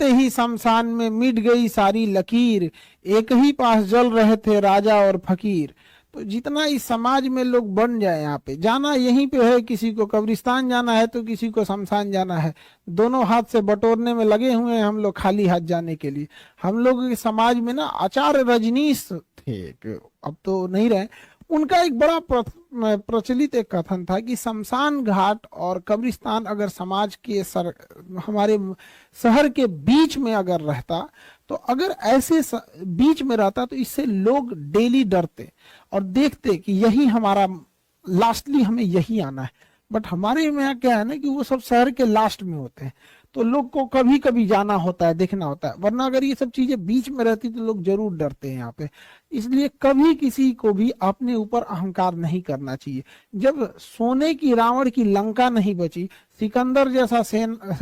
आते ही शमशान में मिट गई सारी लकीर, एक ही पास जल रहे थे राजा और फकीर। तो जितना इस समाज में लोग बन जाए, यहाँ पे जाना यहीं पे है, किसी को कब्रिस्तान जाना है तो किसी को शमशान जाना है, दोनों हाथ से बटोरने में लगे हुए हैं हम लोग खाली हाथ जाने के लिए। हम लोग के समाज में ना आचार्य रजनीश थे, अब तो नहीं रहे, उनका एक बड़ा प्रचलित एक कथन था कि शमशान घाट और कब्रिस्तान अगर समाज के हमारे शहर के बीच में अगर रहता, तो अगर ऐसे बीच में रहता तो इससे लोग डेली डरते और देखते कि यही हमारा लास्टली हमें यही आना है। बट हमारे में यहाँ क्या है ना कि वो सब शहर के लास्ट में होते हैं, तो लोग को कभी कभी जाना होता है, देखना होता है, वरना अगर ये सब चीजें बीच में रहती तो लोग जरूर डरते हैं यहाँ पे। इसलिए कभी किसी को भी अपने ऊपर अहंकार नहीं करना चाहिए। जब सोने की रावण की लंका नहीं बची, सिकंदर जैसा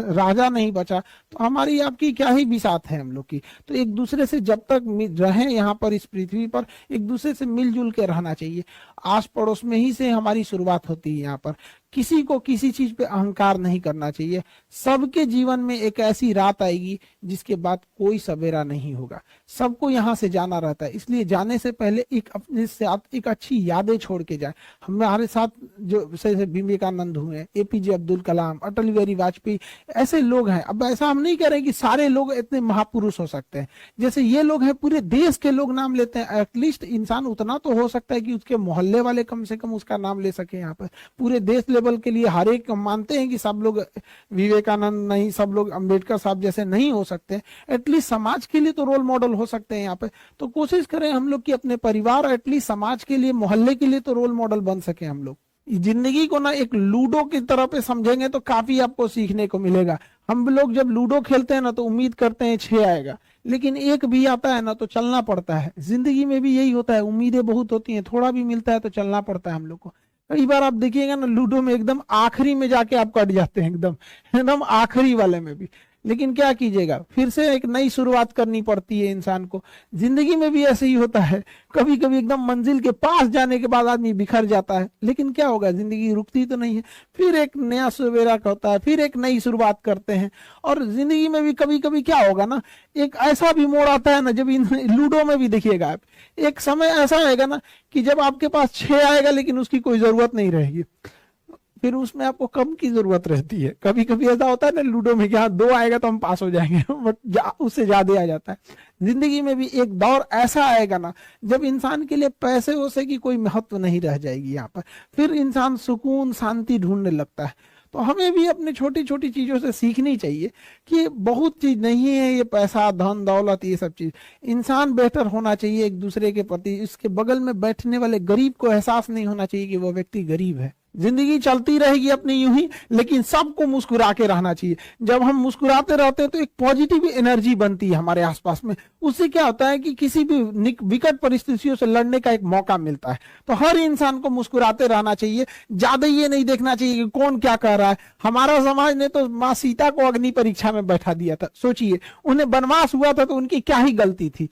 राजा नहीं बचा, तो हमारी आपकी क्या ही बिसात है हम लोग की। तो एक दूसरे से जब तक रहे यहाँ पर इस पृथ्वी पर, एक दूसरे से मिलजुल के रहना चाहिए। आस पड़ोस में ही से हमारी शुरुआत होती है। यहाँ पर किसी को किसी चीज पे अहंकार नहीं करना चाहिए। सबके जीवन में एक ऐसी रात आएगी जिसके बाद कोई सवेरा नहीं होगा, सबको यहाँ से जाना रहता है। इसलिए जाने से पहले एक अपने साथ एक अच्छी यादें छोड़ के जाए। हमारे साथ जो जैसे विवेकानंद हुए, एपीजे अब्दुल कलाम, अटल बिहारी वाजपेयी, ऐसे लोग हैं। अब ऐसा हम नहीं कह रहे कि सारे लोग इतने महापुरुष हो सकते हैं, जैसे ये लोग हैं पूरे देश के लोग नाम लेते हैं। एटलीस्ट इंसान उतना तो हो सकता है कि उसके मोहल्ले वाले कम से कम उसका नाम ले सके। यहाँ पर पूरे देश लेवल के लिए हर एक मानते हैं कि सब लोग विवेकानंद नहीं, सब लोग अंबेडकर साहब जैसे नहीं हो सकते, एटलीस्ट समाज के लिए तो रोल मॉडल हो सकते हैं यहाँ पे। तो कोशिश करें हम लोग कि अपने परिवार, एटलीस्ट समाज के लिए, मोहल्ले के लिए तो रोल मॉडल बन सके हम लोग। जिंदगी को ना एक लूडो की तरह पे समझेंगे तो काफी आपको सीखने को मिलेगा। हम लोग जब लूडो खेलते हैं ना तो उम्मीद करते हैं 6 आएगा, लेकिन एक भी आता है ना तो चलना पड़ता है। जिंदगी में भी यही होता है, उम्मीदें बहुत होती हैं, थोड़ा भी मिलता है तो चलना पड़ता है हम लोग को। कई बार आप देखिएगा ना लूडो में एकदम आखिरी में जाके आप कट जाते हैं, एकदम एकदम आखिरी वाले में भी। लेकिन क्या कीजिएगा, फिर से एक नई शुरुआत करनी पड़ती है इंसान को। जिंदगी में भी ऐसे ही होता है, कभी कभी एकदम मंजिल के पास जाने के बाद आदमी बिखर जाता है, लेकिन क्या होगा, जिंदगी रुकती तो नहीं है, फिर एक नया सवेरा होता है, फिर एक नई शुरुआत करते हैं। और जिंदगी में भी कभी कभी क्या होगा ना, एक ऐसा भी मोड़ आता है ना, जब लूडो में भी देखिएगा आप, एक समय ऐसा आएगा ना कि जब आपके पास 6 आएगा लेकिन उसकी कोई जरूरत नहीं रहेगी, फिर उसमें आपको कम की जरूरत रहती है। कभी कभी ऐसा होता है ना लूडो में कि हाँ 2 आएगा तो हम पास हो जाएंगे, बट उससे ज्यादा आ जाता है। जिंदगी में भी एक दौर ऐसा आएगा ना जब इंसान के लिए पैसे वैसे की कोई महत्व नहीं रह जाएगी यहाँ पर, फिर इंसान सुकून शांति ढूंढने लगता है। तो हमें भी अपने छोटी छोटी चीजों से सीखनी चाहिए कि बहुत चीज नहीं है ये पैसा, धन दौलत, ये सब चीज। इंसान बेहतर होना चाहिए एक दूसरे के प्रति। इसके बगल में बैठने वाले गरीब को एहसास नहीं होना चाहिए कि वो व्यक्ति गरीब है। जिंदगी चलती रहेगी अपनी यूं ही, लेकिन सबको मुस्कुरा के रहना चाहिए। जब हम मुस्कुराते रहते हैं तो एक पॉजिटिव एनर्जी बनती है हमारे आसपास में। उससे क्या होता है कि किसी भी विकट परिस्थितियों से लड़ने का एक मौका मिलता है। तो हर इंसान को मुस्कुराते रहना चाहिए, ज्यादा ये नहीं देखना चाहिए कि कौन क्या कह रहा है। हमारा समाज ने तो माँ सीता को अग्नि परीक्षा में बैठा दिया था। सोचिए, उन्हें वनवास हुआ था तो उनकी क्या ही गलती थी,